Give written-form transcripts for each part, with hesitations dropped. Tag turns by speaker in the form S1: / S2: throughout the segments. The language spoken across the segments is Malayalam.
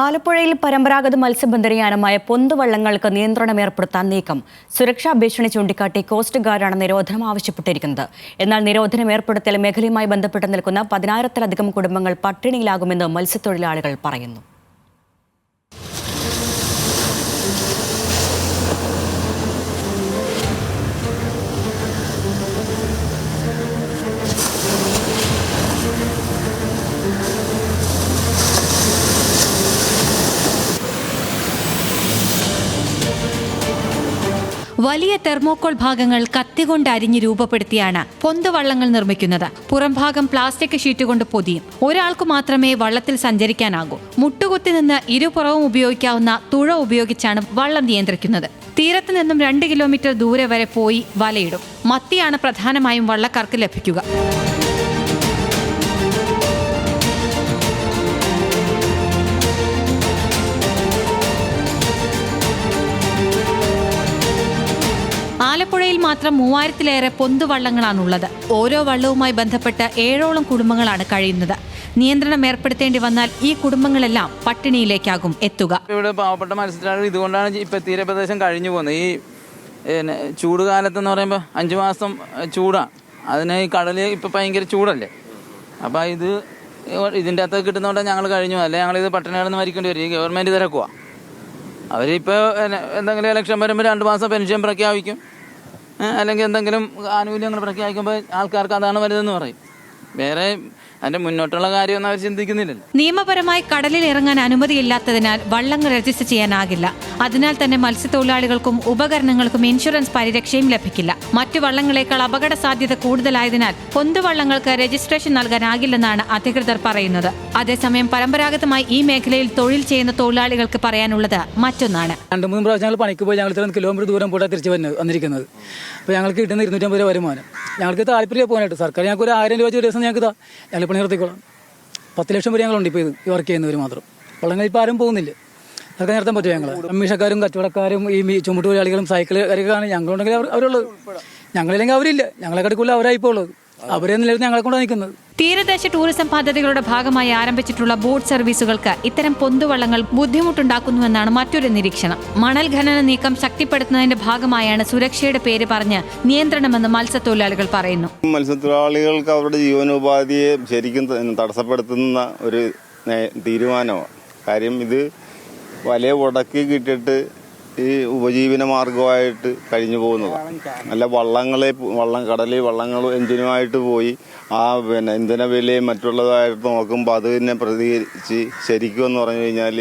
S1: ആലപ്പുഴയിൽ പരമ്പരാഗത മത്സ്യബന്ധനയാനമായ പൊന്തുവള്ളങ്ങൾക്ക് നിയന്ത്രണം ഏർപ്പെടുത്താൻ നീക്കം. സുരക്ഷാ ഭീഷണി ചൂണ്ടിക്കാട്ടി കോസ്റ്റ് ഗാർഡാണ് നിരോധനം ആവശ്യപ്പെട്ടിരിക്കുന്നത്. എന്നാൽ നിരോധനം ഏർപ്പെടുത്തിയാൽ മേഖലയുമായി ബന്ധപ്പെട്ട് നിൽക്കുന്ന 10,000-ത്തിലധികം കുടുംബങ്ങൾ പട്ടിണിയിലാകുമെന്ന് മത്സ്യത്തൊഴിലാളികൾ പറയുന്നു.
S2: വലിയ തെർമോക്കോൾ ഭാഗങ്ങൾ കത്തികൊണ്ട് അരിഞ്ഞ് രൂപപ്പെടുത്തിയാണ് പൊന്തുവള്ളങ്ങൾ നിർമ്മിക്കുന്നത്. പുറംഭാഗം പ്ലാസ്റ്റിക് ഷീറ്റ് കൊണ്ട് പൊതിയും. ഒരാൾക്ക് മാത്രമേ വള്ളത്തിൽ സഞ്ചരിക്കാനാകൂ. മുട്ടുകുത്തി നിന്ന് ഇരുപുറവും ഉപയോഗിക്കാവുന്ന തുഴ ഉപയോഗിച്ചാണ് വള്ളം നിയന്ത്രിക്കുന്നത്. തീരത്ത് നിന്നും 2 കിലോമീറ്റർ ദൂരെ വരെ പോയി വലയിടും. മത്തിയാണ് പ്രധാനമായും വള്ളക്കാർക്ക് ലഭിക്കുക. ആലപ്പുഴയിൽ മാത്രം 3000-ലേറെ പൊന്തുവള്ളങ്ങളാണുള്ളത്. ഓരോ വള്ളവുമായി ബന്ധപ്പെട്ട് 7ഓളം കുടുംബങ്ങളാണ് കഴിയുന്നത്. നിയന്ത്രണം ഏർപ്പെടുത്തേണ്ടി വന്നാൽ ഈ കുടുംബങ്ങളെല്ലാം പട്ടിണിയിലേക്കാകും എത്തുക.
S3: ഇവിടെ പാവപ്പെട്ട മത്സ്യത്തൊഴിലാളികൾ ഇതുകൊണ്ടാണ് ഇപ്പൊ തീരപ്രദേശം കഴിഞ്ഞു പോകുന്നത്. ഈ ചൂടുകാലത്തെന്ന് പറയുമ്പോൾ 5 മാസം ചൂടാണ്. അതിന് ഈ കടല് ഇപ്പൊ ഭയങ്കര ചൂടല്ലേ. അപ്പൊ ഇതിൻ്റെ അകത്ത് കിട്ടുന്നതുകൊണ്ട് ഞങ്ങൾ കഴിഞ്ഞു. അല്ലെ ഞങ്ങളിത് പട്ടിണിയാണെന്ന് മരിക്കേണ്ടി വരും. ഈ ഗവൺമെന്റ് തിരക്കുക. അവരിപ്പോ എന്തെങ്കിലും ഇലക്ഷൻ വരുമ്പോൾ 2 മാസം പെൻഷൻ പ്രഖ്യാപിക്കും, അല്ലെങ്കിൽ എന്തെങ്കിലും ആനുകൂല്യങ്ങൾ പ്രഖ്യാപിക്കുമ്പോൾ ആൾക്കാർക്ക് അതാണ് വലുതെന്ന് പറയും. വേറെ അതിന്റെ മുന്നോട്ടുള്ള കാര്യമൊന്നും അവർ ചിന്തിക്കുന്നില്ലല്ലോ.
S2: നിയമപരമായി കടലിൽ ഇറങ്ങാൻ അനുമതിയില്ലാത്തതിനാൽ വള്ളങ്ങൾ രജിസ്റ്റർ ചെയ്യാനാകില്ല. അതിനാൽ തന്നെ മത്സ്യത്തൊഴിലാളികൾക്കും ഉപകരണങ്ങൾക്കും ഇൻഷുറൻസ് പരിരക്ഷയും ലഭിക്കില്ല. മറ്റു വള്ളങ്ങളേക്കാൾ അപകട സാധ്യത കൂടുതലായതിനാൽ പൊന്തുവള്ളങ്ങൾക്ക് രജിസ്ട്രേഷൻ നൽകാനാകില്ലെന്നാണ് അധികൃതർ പറയുന്നത്. അതേസമയം പരമ്പരാഗതമായി ഈ മേഖലയിൽ തൊഴിൽ ചെയ്യുന്ന തൊഴിലാളികൾക്ക് പറയാനുള്ളത് മറ്റൊന്നാണ്.
S4: 2-3 പ്രാവശ്യം പണിക്ക് പോയി ഞങ്ങൾ 3 കിലോമീറ്റർ ദൂരം പോയിട്ട് തിരിച്ചു വന്നിരിക്കുന്നത്. അപ്പോൾ ഞങ്ങൾക്ക് കിട്ടുന്ന 250 രൂപ വരുമാനം. ഞങ്ങൾക്ക് താല്പര്യം പോകാനായിട്ട് സർക്കാർ ഞങ്ങൾക്ക് ഒരു 1000 രൂപ ഒരു ദിവസം ഞങ്ങൾക്ക് ഞങ്ങൾ പണി നിർത്തിക്കോളാം. 10 ലക്ഷം വരെ ഞങ്ങളുണ്ട് ഇപ്പോൾ ഈ വർക്ക് ചെയ്യുന്നവർ മാത്രം. വള്ളങ്ങൾ ഇപ്പോൾ ആരും പോകുന്നില്ല. അതൊക്കെ നിർത്താൻ പറ്റും. ഞങ്ങൾ കമ്മീഷക്കാരും കച്ചവടക്കാരും ഈ ചുമട്ട് തൊഴിലാളികളും സൈക്കിളുകാരൊക്കെയാണ് ഞങ്ങളുണ്ടെങ്കിൽ അവരുള്ളത്. ഞങ്ങളില്ലെങ്കിൽ അവരില്ല. ഞങ്ങളെ കടുക്കുള്ള അവരായിപ്പോൾ ഉള്ളത്. അവരെ നിലയിൽ ഞങ്ങളെ കൊണ്ടാണ് നിൽക്കുന്നത്.
S2: തീരദേശ ടൂറിസം പദ്ധതികളുടെ ഭാഗമായി ആരംഭിച്ചിട്ടുള്ള ബോട്ട് സർവീസുകൾക്ക് ഇത്തരം പൊന്തുവള്ളങ്ങൾ ബുദ്ധിമുട്ടുണ്ടാക്കുന്നുവെന്നാണ് മറ്റൊരു നിരീക്ഷണം. മണൽ ഖനന നീക്കം ശക്തിപ്പെടുത്തുന്നതിന്റെ ഭാഗമായാണ് സുരക്ഷയുടെ പേര് പറഞ്ഞ് നിയന്ത്രണമെന്ന് മത്സ്യത്തൊഴിലാളികൾ പറയുന്നു.
S5: മത്സ്യത്തൊഴിലാളികൾക്ക് അവരുടെ ജീവനോപാധിയെ ശരിക്കും തടസ്സപ്പെടുത്തുന്ന ഒരു തീരുമാനമാണ്. കാര്യം ഇത് വലയ ഉടക്കി കിട്ടിയിട്ട് ഈ ഉപജീവന മാർഗമായിട്ട് കഴിഞ്ഞു പോകുന്നതാണ്. അല്ല കടലിൽ വള്ളങ്ങൾ എഞ്ചിനുമായിട്ട് പോയി ഇന്ധന വിലയും മറ്റുള്ളതായിട്ട് നോക്കുമ്പോൾ അത് തന്നെ പ്രതികരിച്ച് ശരിക്കും എന്ന് പറഞ്ഞു കഴിഞ്ഞാൽ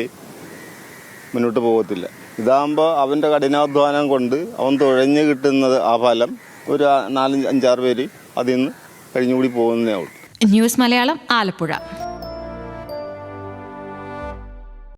S5: മുന്നോട്ട് പോകത്തില്ല. ഇതാകുമ്പോൾ അവൻ്റെ കഠിനാധ്വാനം കൊണ്ട് അവൻ തുഴഞ്ഞു കിട്ടുന്നത് ആ ഫലം ഒരു 4-5-6 പേര് അതിൽ നിന്ന് കഴിഞ്ഞുകൂടി പോകുന്നതേ ഉള്ളൂ.
S2: ന്യൂസ് മലയാളം, ആലപ്പുഴ.